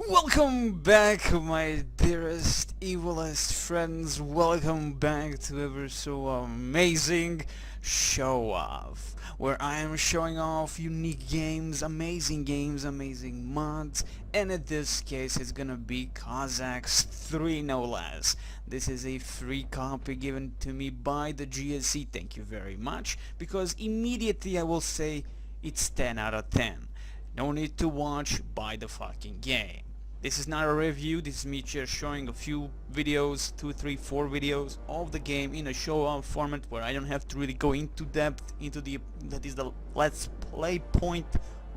Welcome back, my dearest, evilest friends. Welcome back to ever so amazing show off, where I am showing off unique games, amazing mods, and in this case it's gonna be Cossacks 3 no less. This is a free copy given to me by the GSC. Thank you very much, because immediately I will say it's 10 out of 10. No need to watch, buy the fucking game. This is not a review, this is me just showing a few videos, 2, 3, 4 videos of the game in a show-off format where I don't have to really go into depth into the let's play point,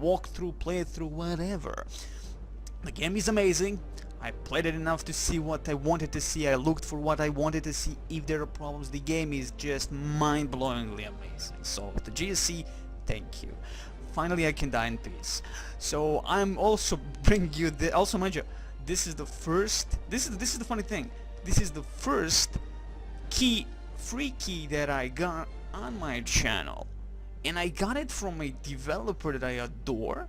walkthrough, playthrough, whatever. The game is amazing. I played it enough to see what I wanted to see. I looked for what I wanted to see. If there are problems, the game is just mind-blowingly amazing. So the GSC, thank you. Finally I can die in peace. So I'm also bringing you also mind you, this is the funny thing. This is the first free key that I got on my channel. And I got it from a developer that I adore.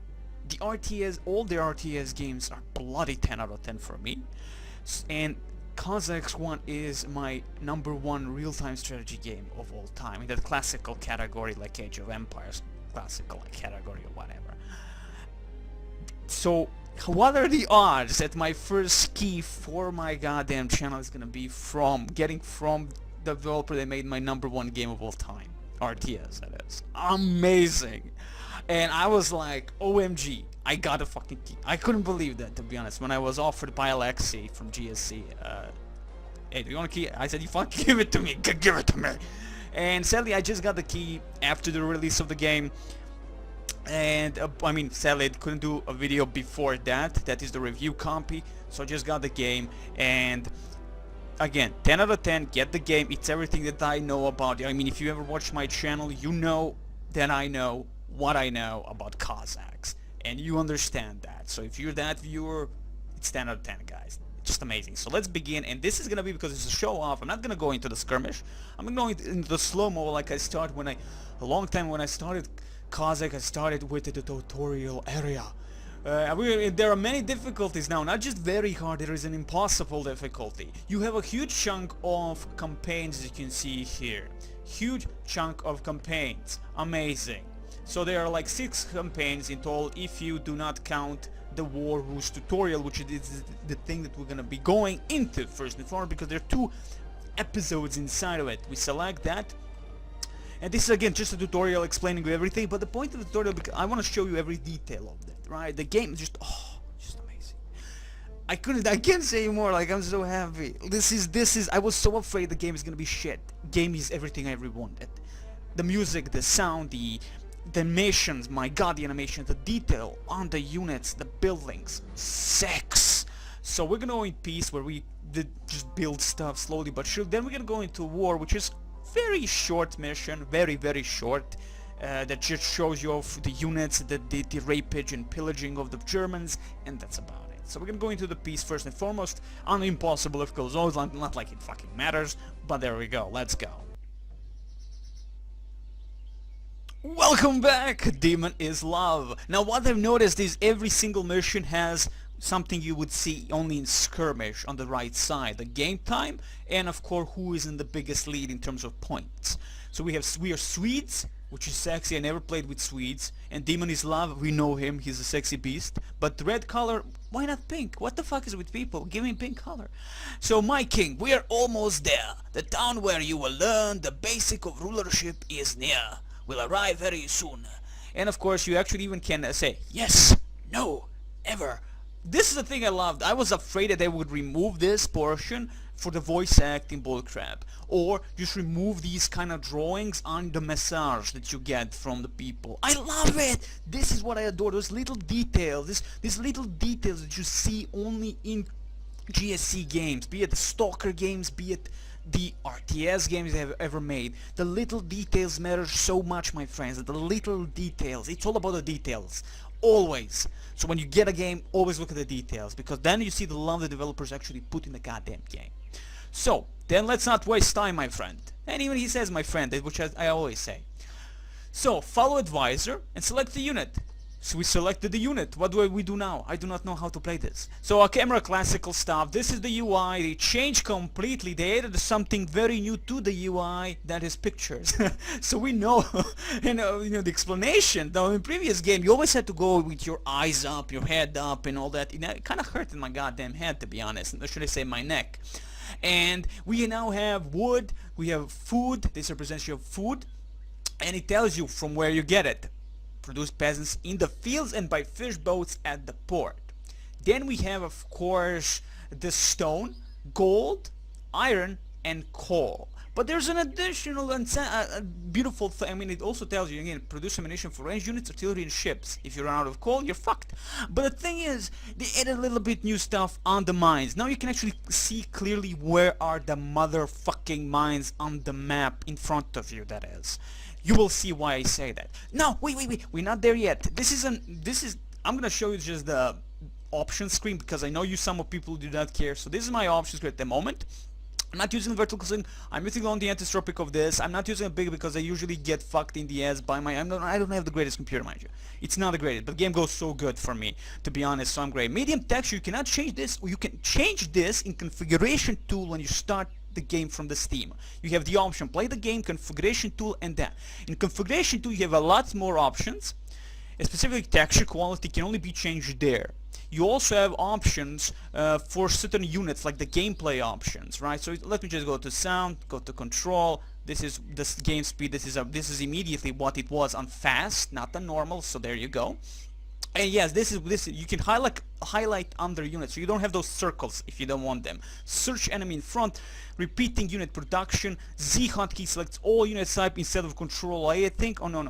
The RTS, all the RTS games are bloody 10 out of 10 for me. And Cossacks 1 is my #1 real-time strategy game of all time, in that classical category like Age of Empires classical category or whatever. So what are the odds that my first key for my goddamn channel is gonna be getting from the developer that made my #1 game of all time, RTS, that is. Amazing. And I was like, OMG, I got a fucking key. I couldn't believe that, to be honest, when I was offered by Alexei from GSC. Hey, do you want a key? I said, you fucking give it to me, give it to me. And sadly I just got the key after the release of the game, and I mean, sadly I couldn't do a video before that. That is the review copy. So I just got the game, and again, 10 out of 10. Get the game. It's everything that I know about it. I mean, if you ever watched my channel, you know that I know what I know about Cossacks, and you understand that. So if you're that viewer, it's 10 out of 10, guys. Just amazing. So let's begin, and this is gonna be, because it's a show off, I'm not gonna go into the skirmish. I'm going into the slow-mo like I started a long time when I started Cossack. I started with the tutorial area. There are many difficulties now, not just very hard, there is an impossible difficulty. You have a huge chunk of campaigns, as you can see here. Huge chunk of campaigns. Amazing. So there are like 6 campaigns in total if you do not count the War Rules tutorial, which is the thing that we're gonna be going into first and foremost, because there are 2 episodes inside of it. We select that, and this is again just a tutorial explaining you everything, but the point of the tutorial, because I want to show you every detail of that, right? The game is just amazing. I can't say more, like, I'm so happy. This is I was so afraid the game is gonna be shit. Game is everything I ever wanted. The music, the sound, the animations, my god, the animation, the detail on the units, the buildings, sex. So we're gonna go in peace, where we just build stuff slowly but surely. Then we're gonna go into war, which is very short mission, very short, that just shows you off the units, the rapage and pillaging of the Germans, and that's about it. So we're gonna go into the peace first and foremost on the impossible difficult zones, not like it fucking matters, but there we go, let's go. Welcome back! Demon is love. Now what I've noticed is every single mission has something you would see only in skirmish on the right side. The game time, and of course who is in the biggest lead in terms of points. So we are Swedes, which is sexy. I never played with Swedes. And Demon is love, we know him, he's a sexy beast. But red color, why not pink? What the fuck is with people? Give me pink color. So my king, we are almost there. The town where you will learn the basic of rulership is near. Will arrive very soon. And of course you actually even can say yes, no, ever. This is the thing I loved. I was afraid that they would remove this portion for the voice acting bullcrap, or just remove these kind of drawings on the message that you get from the people. I love it. This is what I adore. Those little details, these little details that you see only in GSC games, be it the Stalker games, be it the RTS games they have ever made. The little details matter so much, my friends. The little details. It's all about the details. Always. So when you get a game, always look at the details, because then you see the love the developers actually put in the goddamn game. So then let's not waste time, my friend. And even he says my friend, which I always say. So follow advisor and select the unit. So we selected the unit. What do we do now? I do not know how to play this. So our camera classical stuff. This is the UI. They changed completely. They added something very new to the UI, that is pictures. So we know, you know the explanation. Though in previous game you always had to go with your eyes up, your head up, and all that. It kind of hurt in my goddamn head, to be honest. Or should I say my neck? And we now have wood. We have food. This represents your food, and it tells you from where you get it. Produce peasants in the fields and by fish boats at the port. Then we have, of course, the stone, gold, iron, and coal. But there's an additional beautiful thing. I mean, it also tells you, again, produce ammunition for ranged units, artillery, and ships. If you run out of coal, you're fucked. But the thing is, they added a little bit new stuff on the mines. Now you can actually see clearly where are the motherfucking mines on the map in front of you, that is. You will see why I say that. No, wait, we're not there yet. I'm gonna show you just the option screen because I know some of people do not care. So this is my option screen at the moment. I'm not using vertical sync. I'm using on the anti-tropic of this. I'm not using a big because I usually get fucked in the ass by my. I don't have the greatest computer, mind you. It's not the greatest, but the game goes so good for me, to be honest. So I'm great. Medium texture. You cannot change this. Or you can change this in configuration tool when you start the game from the Steam. You have the option play the game, configuration tool, and that. In configuration tool you have a lot more options. Specifically texture quality can only be changed there. You also have options for certain units, like the gameplay options, right? So let me just go to sound, go to control. This is this game speed. This is immediately what it was on fast, not the normal. So there you go. And yes, this you can highlight under units, so you don't have those circles if you don't want them. Search enemy in front, repeating unit production, Z hotkey selects all unit type instead of control A, I think. Oh no.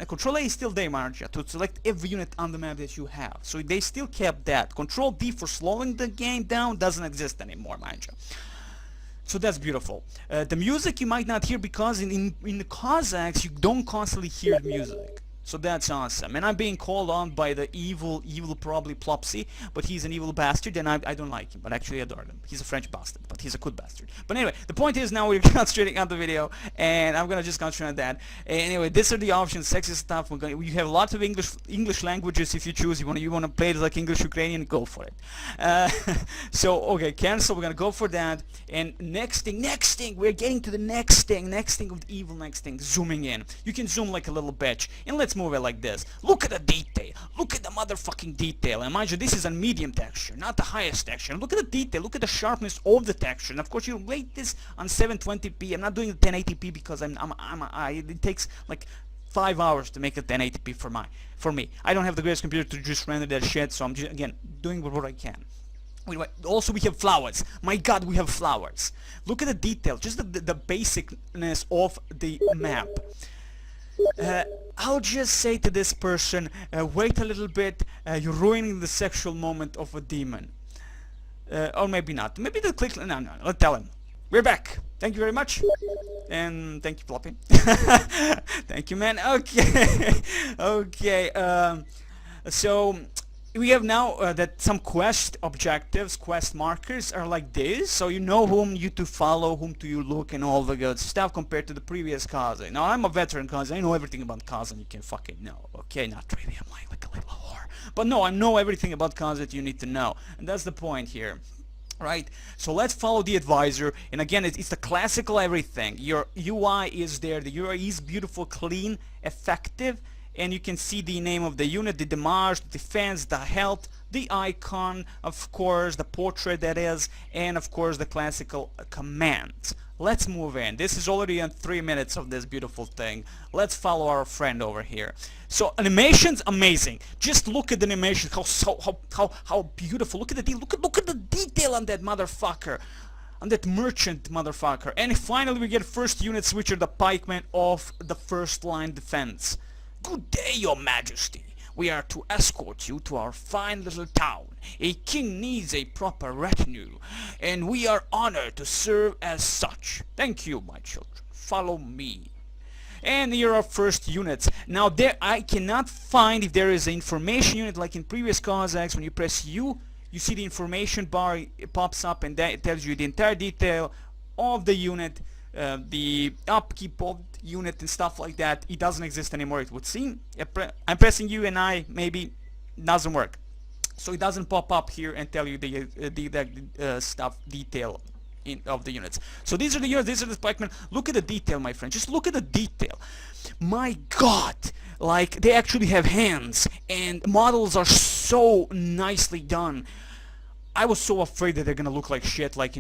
Control A is still there, Marja, to select every unit on the map that you have. So they still kept that. Control D for slowing the game down doesn't exist anymore, Marja. So that's beautiful. The music you might not hear because in the Cossacks you don't constantly hear the music. So that's awesome. And I'm being called on by the evil probably Plopsy, but he's an evil bastard and I don't like him, but actually I adore him. He's a French bastard, but he's a good bastard. But anyway, the point is now we're concentrating on the video and I'm gonna just concentrate on that. Anyway, these are the options, sexy stuff. You have lots of English languages if you choose. You wanna play it like English Ukrainian, go for it. So okay, cancel, we're gonna go for that. And next thing, we're getting to the next thing of the evil next thing, zooming in. You can zoom like a little bitch. And let's move it like this. Look at the detail. Look at the motherfucking detail. And mind you, this is a medium texture, not the highest texture. Look at the detail. Look at the sharpness of the texture. And of course, you rate this on 720p. I'm not doing the 1080p because it takes like 5 hours to make a 1080p for me. I don't have the greatest computer to just render that shit. So I'm just, again, doing what I can. Also we have flowers. My god, we have flowers. Look at the detail, just the basicness of the map. I'll just say to this person, wait a little bit, you're ruining the sexual moment of a demon. Or maybe not. Maybe they'll click. No, let's tell him. We're back. Thank you very much. And thank you, Floppy. Thank you, man. Okay. Okay. So we have now that some quest objectives, quest markers are like this, so you know whom you to follow, whom to you look, and all the good stuff compared to the previous Kazan. Now I'm a veteran Kazan, I know everything about Kazan you can fucking know. Okay, not really, I'm like a little whore. But no, I know everything about Kazan that you need to know, and that's the point here. Right, so let's follow the advisor, and again it's the classical everything. Your UI is there, the UI is beautiful, clean, effective, and you can see the name of the unit, the damage, the defense, the health, the icon, of course, the portrait that is, and of course the classical commands. Let's move in. This is already on 3 minutes of this beautiful thing. Let's follow our friend over here. So animations, amazing. Just look at the animation, how beautiful. Look at the look at the detail on that motherfucker. On that merchant motherfucker. And finally we get first unit switcher, the pikeman of the first line defense. Good day, your majesty. We are to escort you to our fine little town. A king needs a proper retinue, and we are honored to serve as such. Thank you, my children. Follow me. And here are first units. Now there I cannot find if there is an information unit like in previous Cossacks. When you press U, you see the information bar, it pops up and that it tells you the entire detail of the unit, the upkeep of unit and stuff like that, it doesn't exist anymore, it would seem. I'm pressing U and I, maybe doesn't work. So it doesn't pop up here and tell you the stuff detail of the units. So these are the units, these are the pikemen. Look at the detail, my friend. Just look at the detail. My God, like they actually have hands, and models are so nicely done. I was so afraid that they're gonna look like shit, like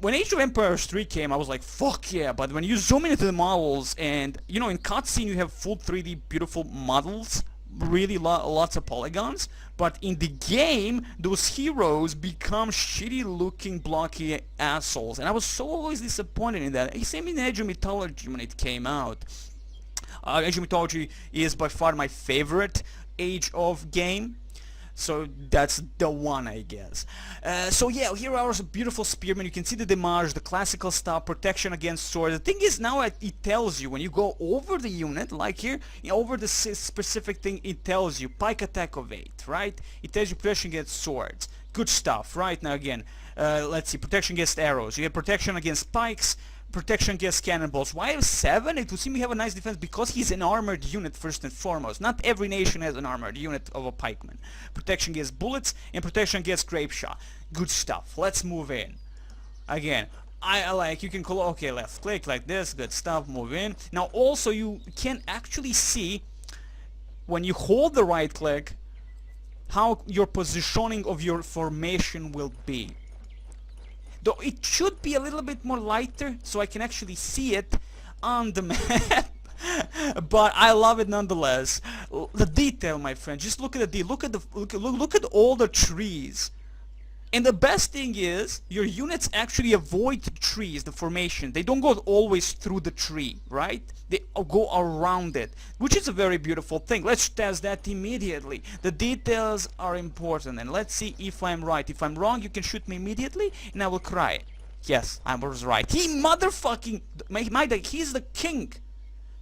when Age of Empires 3 came, I was like, fuck yeah. But when you zoom into the models, and you know, in cutscene you have full 3D beautiful models, really lots of polygons, but in the game those heroes become shitty looking blocky assholes, and I was so always disappointed in that. Same in Age of Mythology when it came out. Age of Mythology is by far my favorite Age of game, so that's the one, I guess. So yeah, here are some beautiful spearmen. You can see the damage, the classical stuff, protection against swords. The thing is, now it tells you when you go over the unit, like here, over the specific thing, it tells you pike attack of 8, right? It tells you protection against swords. Good stuff, right? Now again, let's see, protection against arrows. You have protection against pikes, protection against cannonballs. Why have 7? It would seem we have a nice defense because he's an armored unit first and foremost. Not every nation has an armored unit of a pikeman. Protection against bullets and protection against grape shot. Good stuff. Let's move in. Again, I like, you can call, okay, left click like this, good stuff, move in. Now also you can actually see when you hold the right click how your positioning of your formation will be. Though it should be a little bit more lighter so I can actually see it on the map. But I love it nonetheless. The detail, my friend, just look at the detail. Look at all the trees. And the best thing is, your units actually avoid the trees, the formation. They don't go always through the tree, right? They go around it, which is a very beautiful thing. Let's test that immediately. The details are important, and let's see if I'm right. If I'm wrong, you can shoot me immediately, and I will cry. Yes, I was right. He motherfucking... he's the king.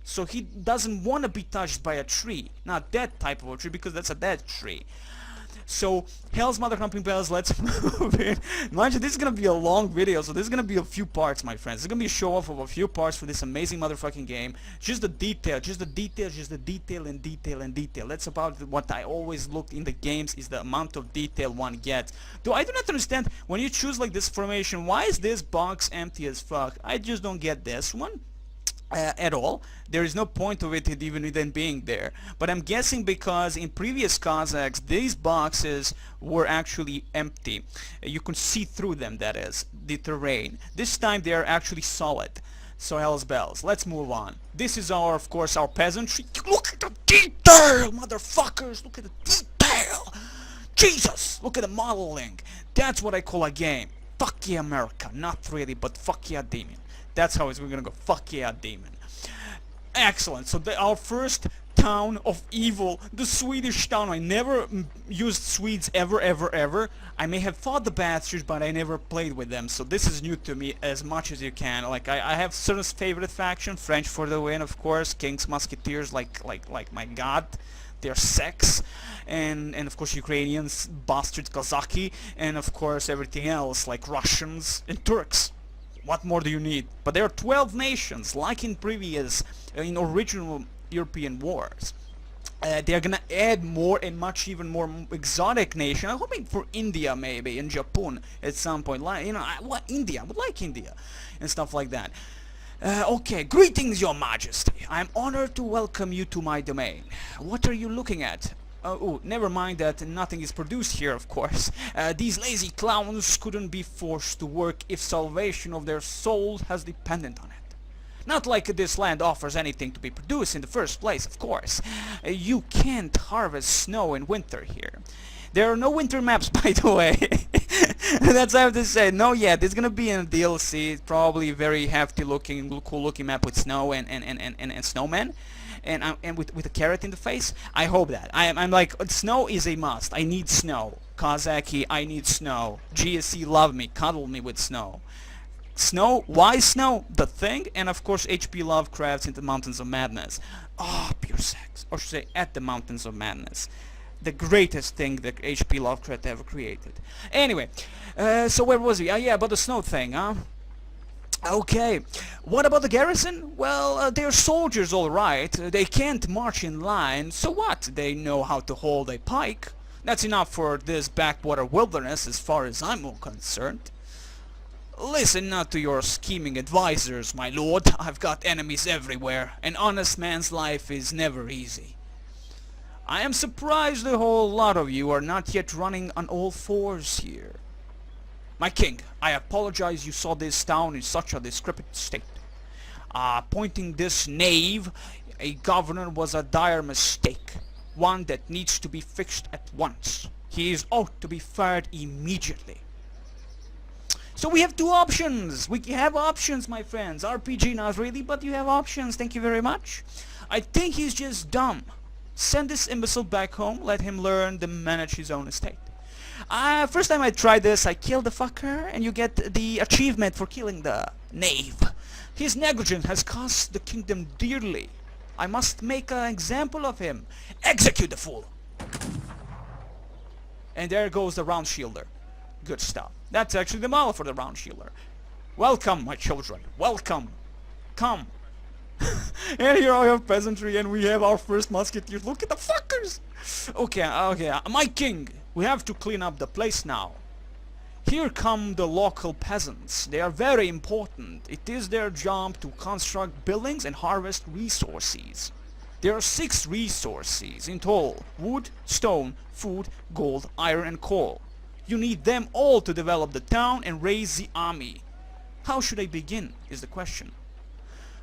So he doesn't want to be touched by a tree. Not that type of a tree, because that's a dead tree. So, hell's mother humping bells, let's move in. Mind you, this is gonna be a long video, so this is gonna be a few parts, my friends. This is gonna be a show off of a few parts for this amazing motherfucking game. Just the detail, just the detail, just the detail and detail and detail. That's about what I always look in the games, is the amount of detail one gets. Though I do not understand, when you choose like this formation, why is this box empty as fuck? I just don't get this one. At all. There is no point of it even being there. But I'm guessing because in previous Cossacks these boxes were actually empty. You could see through them, that is, the terrain. This time they are actually solid. So hell's bells. Let's move on. This is our, of course, our peasantry. Look at the detail, motherfuckers! Look at the detail! Jesus! Look at the modeling. That's what I call a game. Fuck yeah, America. Not really, but fuck yeah, demon. That's how we're gonna go. Fuck yeah, demon. Excellent. So our first town of evil, the Swedish town. I never used Swedes ever. I may have fought the bastards, but I never played with them. So this is new to me as much as you can. Like I have certain favorite faction. French for the win, of course. King's Musketeers, like my god. Their sex, and of course Ukrainians, bastards, Kazaki, and of course everything else like Russians and Turks. What more do you need? But there are 12 nations, like in previous, in original European wars. They are gonna add more and much even more exotic nation. I'm hoping for India maybe, and Japan at some point. Like, you know, India, I would like India, and stuff like that. Okay, greetings, Your Majesty. I'm honored to welcome you to my domain. What are you looking at? Oh, never mind that nothing is produced here, of course. These lazy clowns couldn't be forced to work if salvation of their soul has dependent on it. Not like this land offers anything to be produced in the first place, of course. You can't harvest snow in winter here. There are no winter maps, by the way. That's what I have to say. No, yeah, there's gonna be in a DLC. It's probably very hefty looking, cool looking map with snow and snowmen. And with a carrot in the face. I hope that. I'm like, snow is a must. I need snow. Kazaki, I need snow. GSC, love me, cuddle me with snow. Snow, why snow? The thing, and of course HP Lovecraft's in the Mountains of Madness. Ah, pure sex. Or should I say, at the Mountains of Madness. The greatest thing that HP Lovecraft ever created. Anyway, so where was we? Oh yeah, about the snow thing, huh? Okay, what about the garrison? Well, they're soldiers alright, they can't march in line, so what? They know how to hold a pike. That's enough for this backwater wilderness as far as I'm concerned. Listen not to your scheming advisors, my lord. I've got enemies everywhere. An honest man's life is never easy. I am surprised a whole lot of you are not yet running on all fours here. My king, I apologize you saw this town in such a decrepit state. Appointing this knave a governor was a dire mistake, one that needs to be fixed at once. He is ought to be fired immediately. So we have two options. We have options, my friends. RPG not really, but you have options. Thank you very much. I think he's just dumb. Send this imbecile back home. Let him learn to manage his own estate. First time I tried this, I killed the fucker, and you get the achievement for killing the knave. His negligence has cost the kingdom dearly. I must make an example of him. Execute the fool! And there goes the round shielder. Good stuff. That's actually the model for the round shielder. Welcome, my children. Welcome. Come. And here I have peasantry, and we have our first musketeers. Look at the fuckers! Okay, my king. We have to clean up the place now. Here come the local peasants. They are very important. It is their job to construct buildings and harvest resources. There are 6 resources in total: wood, stone, food, gold, iron and coal. You need them all to develop the town and raise the army. How should I begin is the question.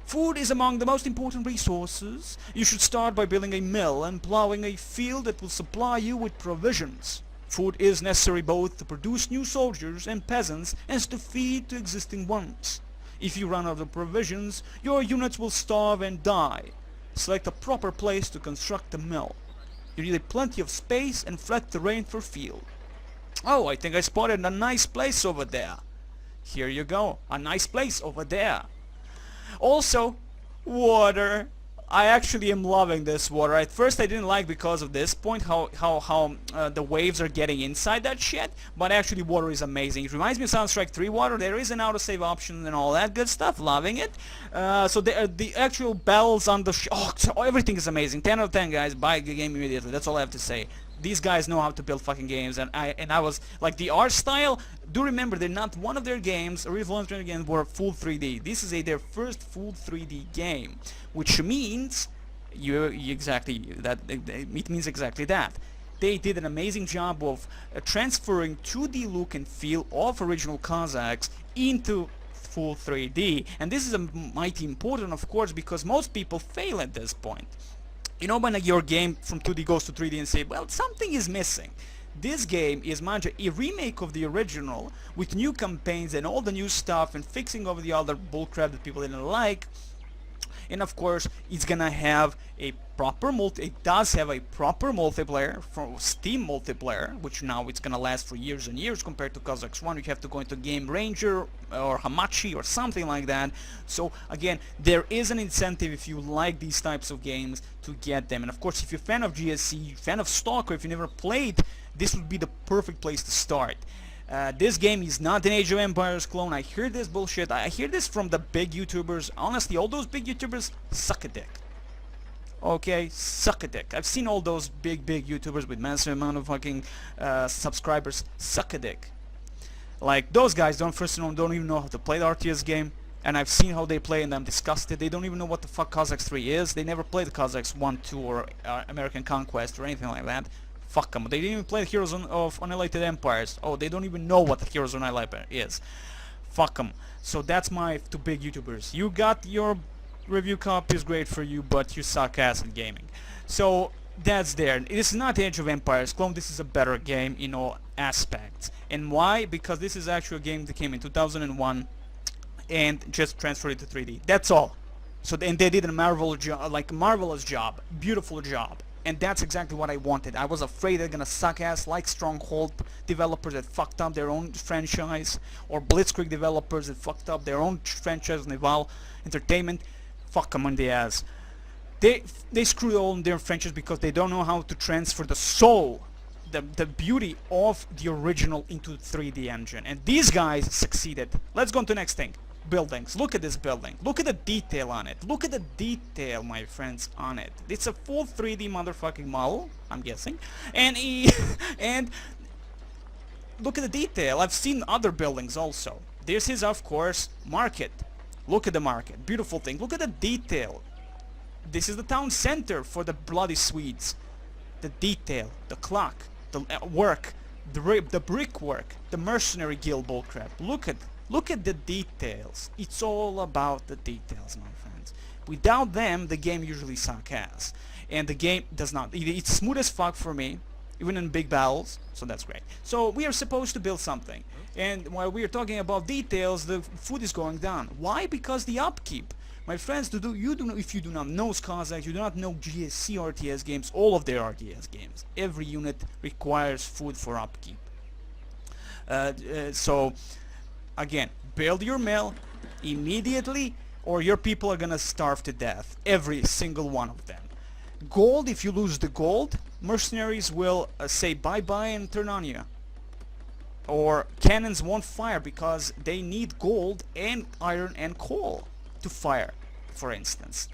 Food is among the most important resources. You should start by building a mill and plowing a field that will supply you with provisions. Food is necessary both to produce new soldiers and peasants and to feed the existing ones. If you run out of provisions, your units will starve and die. Select a proper place to construct the mill. You need plenty of space and flat terrain for field. Oh, I think I spotted a nice place over there. Here you go, a nice place over there. Also, water. I actually am loving this water. At first I didn't like because of this point, how the waves are getting inside that shit, but actually water is amazing. It reminds me of Soundstrike 3 water. There is an autosave option and all that good stuff. Loving it. So the actual bells on the everything is amazing. 10 out of 10, guys. Buy the game immediately. That's all I have to say. These guys know how to build fucking games, and I was like, the art style. Do remember, they're not one of their games, original games, were full 3D. This is their first full 3D game, which means it means exactly that. They did an amazing job of transferring 2D look and feel of original Cossacks into full 3D, and this is mighty important, of course, because most people fail at this point. You know, when your game from 2D goes to 3D and say, well, something is missing. This game is a remake of the original with new campaigns and all the new stuff and fixing over the other bullcrap that people didn't like. And of course, it's gonna have a proper it does have a proper multiplayer, for Steam multiplayer, which now it's gonna last for years and years compared to Cossacks 1. You have to go into Game Ranger or Hamachi or something like that. So again, there is an incentive if you like these types of games to get them. And of course, if you're a fan of GSC, fan of Stalker, if you never played, this would be the perfect place to start. This game is not an Age of Empires clone. I hear this bullshit. I hear this from the big YouTubers. Honestly, all those big YouTubers suck a dick. Okay, suck a dick. I've seen all those big YouTubers with massive amount of fucking subscribers suck a dick. Like, those guys don't even know how to play the RTS game. And I've seen how they play and I'm disgusted. They don't even know what the fuck Cossacks 3 is. They never played the Cossacks 1, 2 or American Conquest or anything like that. Fuck them. They didn't even play the Heroes of Unallied Empires. Oh, they don't even know what the Heroes of Unallied Empire is. Fuck them. So that's my two big YouTubers. You got your review copies, great for you, but you suck ass at gaming. So that's there. It is not Age of Empires clone. This is a better game in all aspects. And why? Because this is actually a game that came in 2001 and just transferred it to 3D. That's all. So and they did a marvelous job, beautiful job. And that's exactly what I wanted. I was afraid they're gonna suck ass like Stronghold developers that fucked up their own franchise, or Blitzkrieg developers that fucked up their own franchise, Naval Entertainment. Fuck them on the ass. They screwed all their franchise because they don't know how to transfer the soul, the beauty of the original into 3D engine. And these guys succeeded. Let's go on to the next thing. buildings. Look at this building. Look at the detail on it. Look at the detail, my friends, on it. It's a full 3D motherfucking model, I'm guessing. And and look at the detail. I've seen other buildings also. This is, of course, market. Look at the market. Beautiful thing. Look at the detail. This is the town center for the bloody Swedes. The detail, the clock, the work, the brickwork, the mercenary guild bullcrap. Look at the details. It's all about the details, my friends. Without them, the game usually sucks ass. And the game does not. It's smooth as fuck for me, even in big battles, so that's great. So we are supposed to build something. And while we are talking about details, the food is going down. Why? Because the upkeep. My friends, if you do not know Cossacks, you do not know GSC RTS games, all of their RTS games, every unit requires food for upkeep. So, again, build your mill immediately or your people are gonna starve to death. Every single one of them. Gold, if you lose the gold, mercenaries will say bye-bye and turn on you. Or cannons won't fire because they need gold and iron and coal to fire, for instance.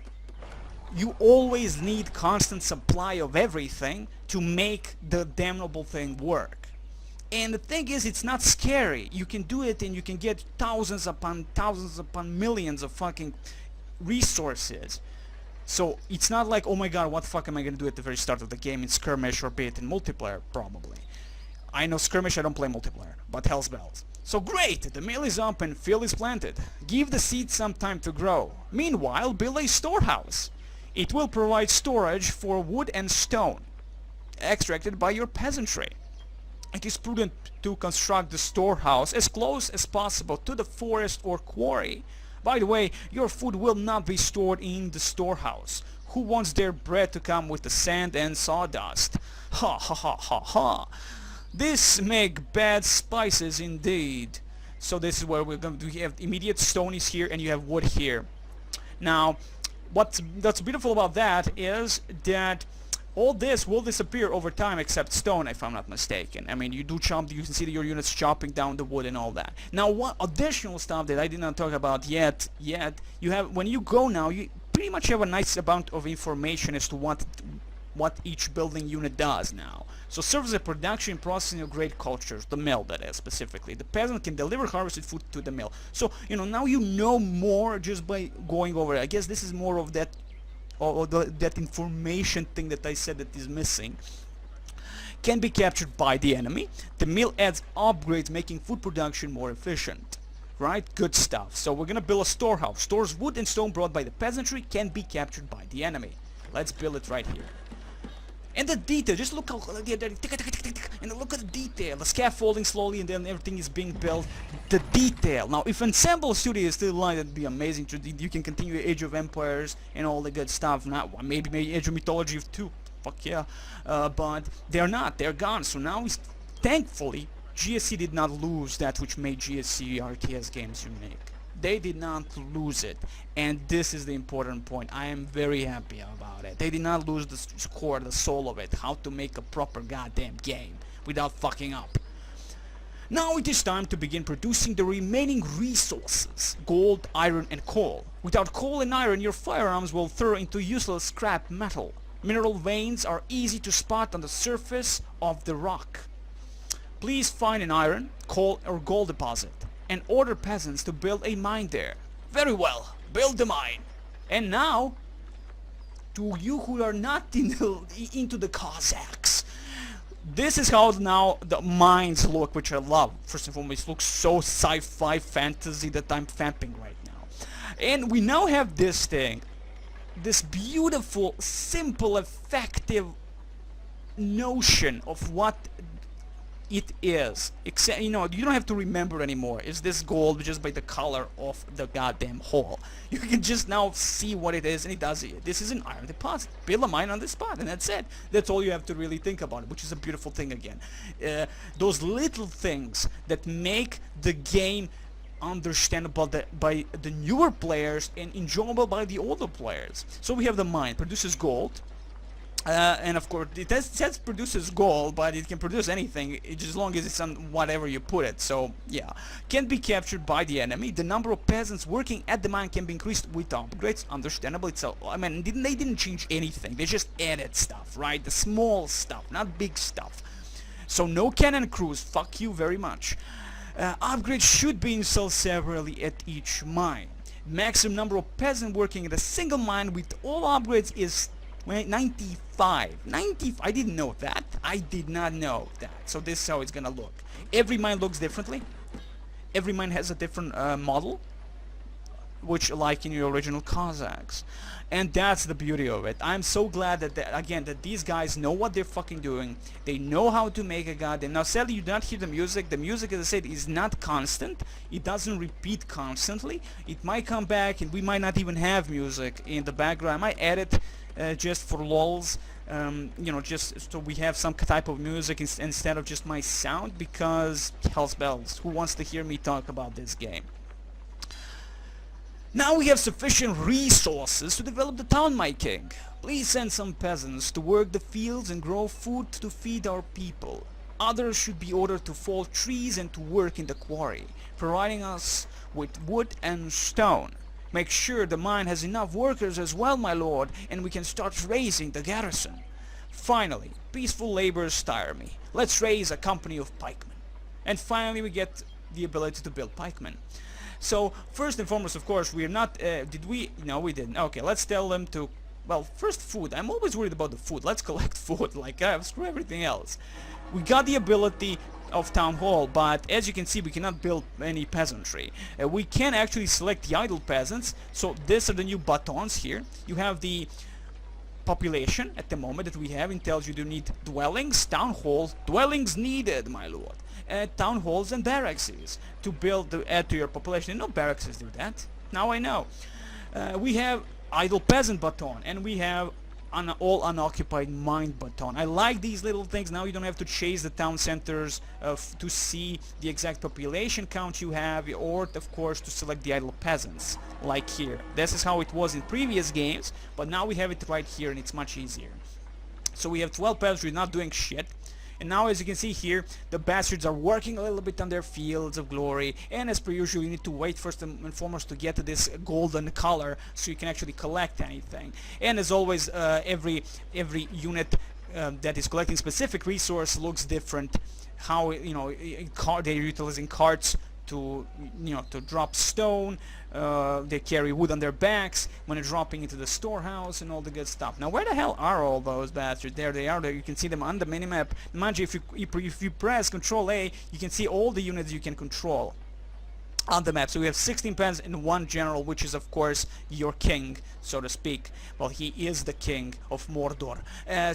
You always need constant supply of everything to make the damnable thing work. And the thing is, it's not scary. You can do it and you can get thousands upon millions of fucking resources. So it's not like, oh my god, what the fuck am I gonna do at the very start of the game in skirmish or be it in multiplayer, probably. I know skirmish, I don't play multiplayer, but hell's bells. So great, the mill is up and field is planted. Give the seeds some time to grow. Meanwhile, build a storehouse. It will provide storage for wood and stone, extracted by your peasantry. It is prudent to construct the storehouse as close as possible to the forest or quarry. By the way, your food will not be stored in the storehouse. Who wants their bread to come with the sand and sawdust? Ha ha ha ha ha. This make bad spices indeed. So this is where we're going to have immediate stone is here and you have wood here. Now, that's beautiful about that is that all this will disappear over time except stone, if I'm not mistaken. I mean, you can see that your units chopping down the wood and all that. Now, what additional stuff that I did not talk about yet, you have, when you go now, you pretty much have a nice amount of information as to what each building unit does now. So serves as a production processing of great cultures, the mill that is specifically. The peasant can deliver harvested food to the mill. So, now you know more just by going over it. I guess this is more of that that information thing that I said that is missing. Can be captured by the enemy. The mill adds upgrades making food production more efficient. Right? Good stuff. So we're gonna build a storehouse. Stores wood and stone brought by the peasantry can be captured by the enemy. Let's build it right here. And the detail, just look how, and look at the detail, the scaffolding slowly and then everything is being built, the detail. Now if Ensemble Studio is still alive, that'd be amazing. You can continue Age of Empires and all the good stuff. Now maybe Age of Mythology too, fuck yeah, but they're not, they're gone. So now thankfully GSC did not lose that which made GSC RTS games unique. They did not lose it, and this is the important point. I am very happy about it. They did not lose the core, the soul of it, how to make a proper goddamn game without fucking up. Now it is time to begin producing the remaining resources, gold, iron and coal. Without coal and iron, your firearms will turn into useless scrap metal. Mineral veins are easy to spot on the surface of the rock. Please find an iron, coal or gold deposit and order peasants to build a mine there. Very well, build the mine. And now, to you who are not into the Cossacks, this is how now the mines look, which I love. First and foremost, it looks so sci-fi fantasy that I'm famping right now. And we now have this thing, this beautiful, simple, effective notion of what it is. Except, you don't have to remember anymore. Is this gold just by the color of the goddamn hole? You can just now see what it is, and it does it. This is an iron deposit. Build a mine on the spot, and that's it. That's all you have to really think about it, which is a beautiful thing again. Those little things that make the game understandable by the newer players and enjoyable by the older players. So we have the mine, produces gold. And of course, it says produces gold, but it can produce anything as long as it's on whatever you put it. So yeah, can be captured by the enemy. The number of peasants working at the mine can be increased with upgrades. Understandable. It's I mean, they didn't change anything. They just added stuff, right? The small stuff, not big stuff. So no cannon crews. Fuck you very much. Upgrades should be installed separately at each mine. Maximum number of peasants working at a single mine with all upgrades is 95. I didn't know that. I did not know that. So this is how it's gonna look. Every mine looks differently. Every mine has a different model, which like in your original Cossacks. And that's the beauty of it. I'm so glad that, again, that these guys know what they're fucking doing. They know how to make a goddamn... Now sadly you do not hear the music. The music, as I said, is not constant. It doesn't repeat constantly. It might come back and we might not even have music in the background. I might add it just for lols, you know, just so we have some type of music instead of just my sound, because hell's bells, who wants to hear me talk about this game? Now we have sufficient resources to develop the town, my king. Please send some peasants to work the fields and grow food to feed our people. Others should be ordered to fall trees and to work in the quarry, providing us with wood and stone. Make sure the mine has enough workers as well, my lord, and we can start raising the garrison. Finally, peaceful labors tire me. Let's raise a company of pikemen. And finally we get the ability to build pikemen. So, first and foremost, of course, we're not... did we? No, we didn't. Okay, let's tell them to... Well, first food. I'm always worried about the food. Let's collect food. Like, screw everything else. We got the ability of Town Hall, but as you can see, we cannot build any peasantry. We can actually select the idle peasants. So, these are the new buttons here. You have the population at the moment that we have. It tells you do need dwellings, town halls, dwellings needed, my lord. Town halls and barracks to build, add to your population. No barracks do that. Now I know. We have idle peasant button, and we have all unoccupied mine button. I like these little things. Now you don't have to chase the town centers to see the exact population count you have, or of course to select the idle peasants, like here. This is how it was in previous games, but now we have it right here and it's much easier. So we have 12 peasantry not doing shit. And now, as you can see here, the bastards are working a little bit on their fields of glory, and as per usual, you need to wait first and foremost to get to this golden color so you can actually collect anything. And as always, every unit that is collecting specific resource looks different. How, you know, they're utilizing carts to, you know, to drop stone. They carry wood on their backs when they're dropping into the storehouse and all the good stuff. Now, where the hell are all those bastards? There they are. There you can see them on the minimap. Mind you, if you press Control A, you can see all the units you can control on the map. So we have 16 peasants and one general, which is of course your king, so to speak. Well, he is the king of Mordor.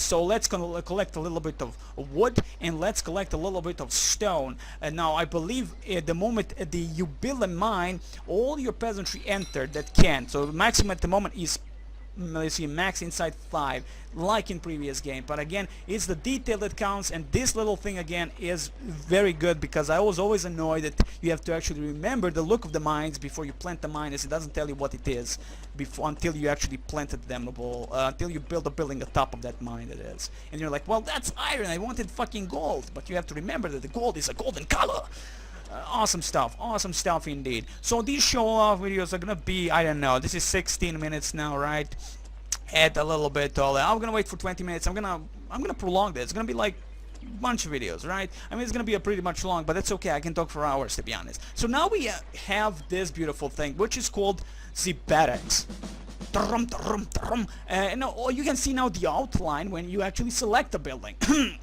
So let's collect a little bit of wood, and let's collect a little bit of stone. Now I believe at the moment you build a mine, all your peasantry enter that can. So the maximum at the moment is, let's see, max inside 5, like in previous game. But again, it's the detail that counts, and this little thing again is very good, because I was always annoyed that you have to actually remember the look of the mines before you plant the mine, as it doesn't tell you what it is until you actually planted them, until you build a building on top of that mine it is. And you're like, well, that's iron, I wanted fucking gold. But you have to remember that the gold is a golden color. Awesome stuff indeed. So these show-off videos are gonna be, I don't know, this is 16 minutes now, right? Add a little bit all that. I'm gonna wait for 20 minutes. I'm gonna prolong this. It's gonna be like a bunch of videos, right? I mean, it's gonna be a pretty much long, but that's okay. I can talk for hours, to be honest. So now we have this beautiful thing, which is called the barracks. And you can see now the outline when you actually select a building,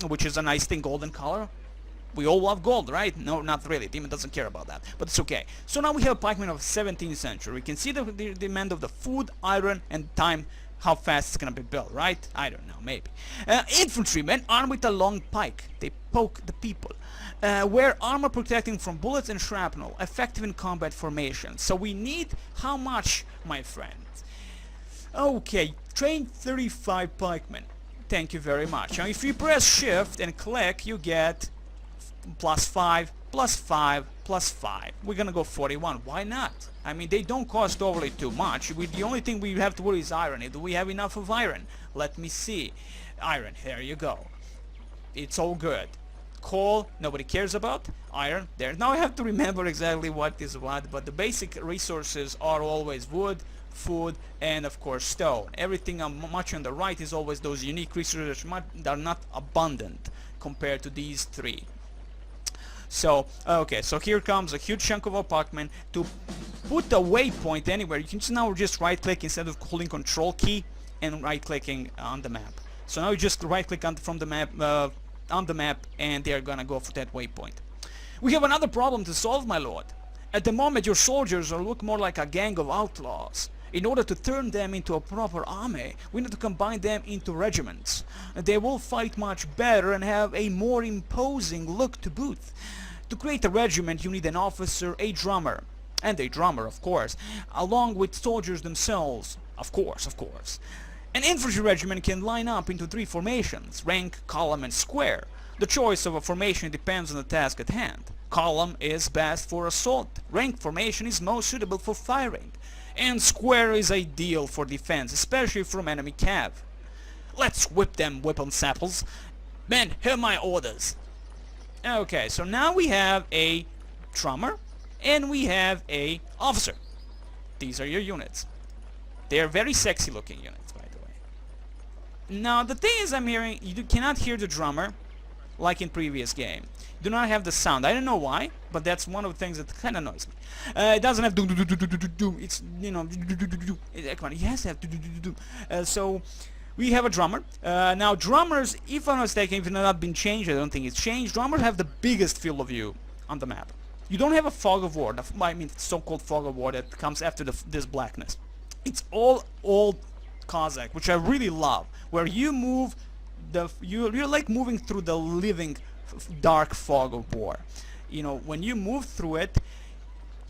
which is a nice thing, golden color. We all love gold, right? No, not really. Demon doesn't care about that, but it's okay. So now we have a pikeman of 17th century. We can see the demand of the food, iron, and time, how fast it's gonna be built, right? I don't know, maybe. Infantrymen armed with a long pike. They poke the people. Wear armor protecting from bullets and shrapnel, effective in combat formation. So we need how much, my friends? Okay, train 35 pikemen. Thank you very much. Now, if you press shift and click, you get +5, +5, +5. We're gonna go 41. Why not? I mean, they don't cost overly too much. The only thing we have to worry is iron. Do we have enough of iron? Let me see. Iron, there you go. It's all good. Coal, nobody cares about. Iron, there. Now I have to remember exactly what is what, but the basic resources are always wood, food, and of course stone. Everything much on the right is always those unique resources that are not abundant compared to these three. So, okay, so here comes a huge chunk of apartment. To put the waypoint anywhere, you can just now just right-click instead of holding Control key and right-clicking on the map. So now you just right-click on from the map, on the map, and they're gonna go for that waypoint. We have another problem to solve, my lord. At the moment, your soldiers look more like a gang of outlaws. In order to turn them into a proper army, we need to combine them into regiments. They will fight much better and have a more imposing look to boot. To create a regiment, you need an officer, a drummer, and a drummer, of course, along with soldiers themselves, of course. An infantry regiment can line up into 3 formations: rank, column, and square. The choice of a formation depends on the task at hand. Column is best for assault, rank formation is most suitable for firing, and square is ideal for defense, especially from enemy cav. Let's whip them weapon samples. Men, hear my orders. Okay, so now we have a drummer and we have a officer. These are your units. They are very sexy looking units, by the way. Now the thing is, I'm hearing, you cannot hear the drummer like in previous game. You do not have the sound. I don't know why, but that's one of the things that kind of annoys me. It doesn't have do do do do do do do. It's, you know, do do do do do. Come on, it has to have do do do do do. So we have a drummer. Now drummers, if I'm not mistaken, if it's not been changed, I don't think it's changed. Drummers have the biggest field of view on the map. You don't have a fog of war. I mean, so-called fog of war that comes after this blackness. It's all old Cossack, which I really love, where you move you're like moving through the living dark fog of war. You know, when you move through it,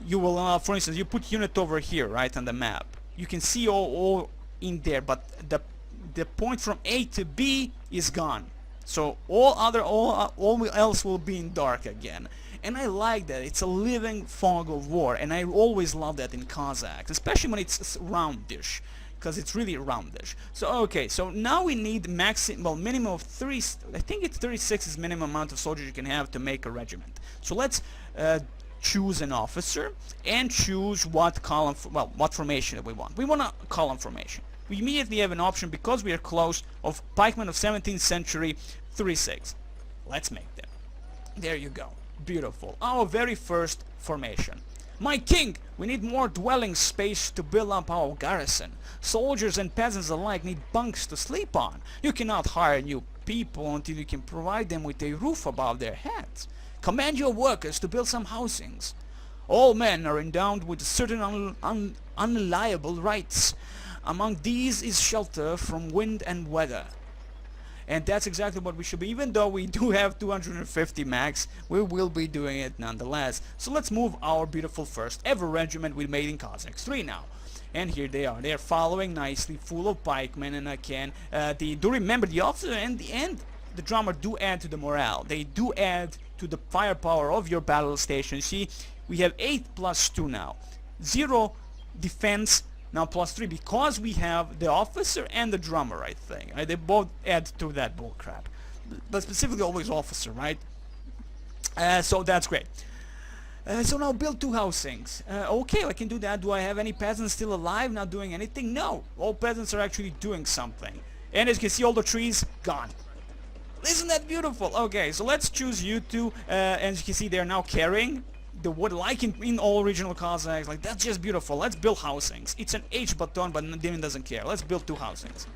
you will, for instance, you put unit over here, right, on the map. You can see all in there, but the point from A to B is gone. So all else will be in dark again. And I like that. It's a living fog of war, and I always love that in Cossacks, especially when it's roundish, because it's really roundish. So okay, so now we need minimum of 3, I think it's 36 is minimum amount of soldiers you can have to make a regiment. So let's choose an officer and choose what column, what formation that we want. We want a column formation. We immediately have an option, because we are close, of pikemen of 17th century 36. Let's make them. There you go. Beautiful. Our very first formation. My king, we need more dwelling space to build up our garrison. Soldiers and peasants alike need bunks to sleep on. You cannot hire new people until you can provide them with a roof above their heads. Command your workers to build some housings. All men are endowed with certain unalienable rights. Among these is shelter from wind and weather. And that's exactly what we should be. Even though we do have 250 max, we will be doing it nonetheless. So let's move our beautiful first ever regiment we made in Cossacks 3 now. And here they are. They are following nicely, full of pikemen, and again, do remember the officer and the drummer do add to the morale. They do add to the firepower of your battle station. See, we have 8 plus 2 now. 0 defense. Now plus 3, because we have the officer and the drummer, I think. They both add to that bullcrap. But specifically always officer, right? So that's great. So now build 2 housings. Okay, I can do that. Do I have any peasants still alive, not doing anything? No. All peasants are actually doing something. And as you can see, all the trees, gone. Isn't that beautiful? Okay, so let's choose you two. As you can see, they're now carrying the wood, like in all original Cossacks. Like, that's just beautiful. Let's build housings. It's an H button, but Demon doesn't care. Let's build 2 housings.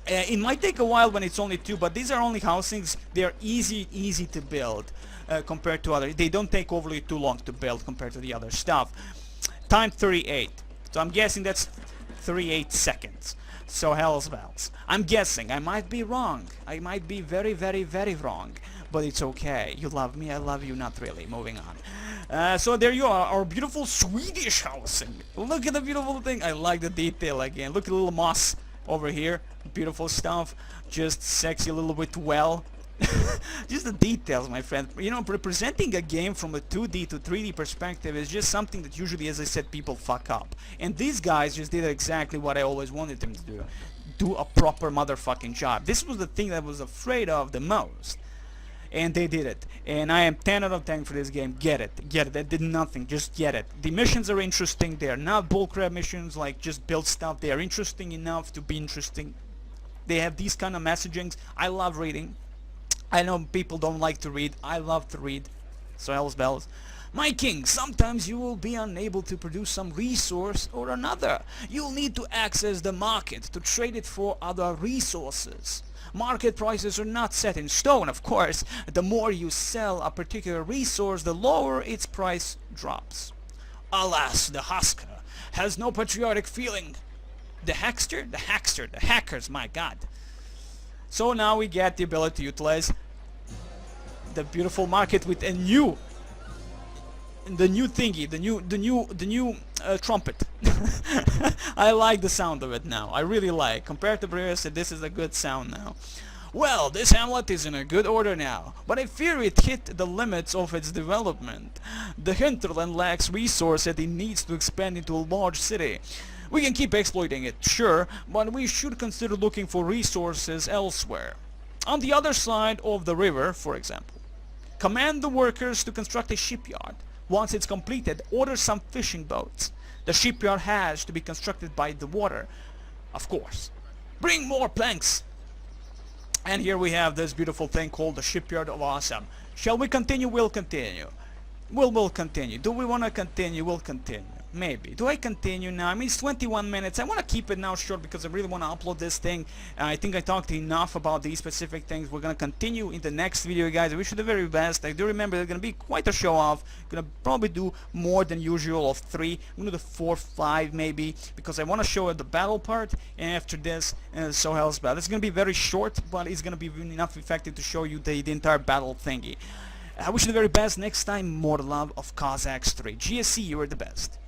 It might take a while when it's only 2, but these are only housings. They are easy to build compared to other. They don't take overly too long to build compared to the other stuff. Time 38. So I'm guessing that's 38 seconds. So hell's bells. I'm guessing. I might be wrong. I might be very wrong. But it's okay. You love me, I love you, not really. Moving on. So there you are, our beautiful Swedish housing. Look at the beautiful thing. I like the detail again. Look at the little moss over here. Beautiful stuff. Just sexy a little bit well. Just the details, my friend. You know, representing a game from a 2D to 3D perspective is just something that usually, as I said, people fuck up. And these guys just did exactly what I always wanted them to do. do a proper motherfucking job. This was the thing that I was afraid of the most. And they did it. And I am 10 out of 10 for this game. Get it. Get it. They did nothing. Just get it. The missions are interesting. They are not bullcrap missions like just build stuff. They are interesting enough to be interesting. They have these kind of messagings. I love reading. I know people don't like to read. I love to read. So hells bells. My king, sometimes you will be unable to produce some resource or another. You'll need to access the market to trade it for other resources. Market prices are not set in stone, of course. The more you sell a particular resource, the lower its price drops. Alas, the husker has no patriotic feeling. The hackster? The hackster, the hackers, my god. So now we get the ability to utilize the beautiful market with a new thingy, the new trumpet. I like the sound of it now. I really like. Compared to previously, this is a good sound now. Well, this hamlet is in a good order now, but I fear it hit the limits of its development. The hinterland lacks resources that it needs to expand into a large city. We can keep exploiting it, sure, but we should consider looking for resources elsewhere. On the other side of the river, for example. Command the workers to construct a shipyard. Once it's completed, order some fishing boats. The shipyard has to be constructed by the water, of course. Bring more planks. And here we have this beautiful thing called the Shipyard of Awesome. Shall we continue? We'll continue. We'll continue. Do we want to continue? We'll continue. Maybe. Do I continue now? I mean, it's 21 minutes. I want to keep it now short because I really want to upload this thing. I think I talked enough about these specific things. We're going to continue in the next video, guys. I wish you the very best. I do remember there's going to be quite a show off. Going to probably do more than usual of 3. I'm going to do 4, 5 maybe because I want to show the battle part. And after this, so hell's bad. It's going to be very short, but it's going to be enough effective to show you the entire battle thingy. I wish you the very best. Next time, more love of Cossacks 3. GSC, you are the best.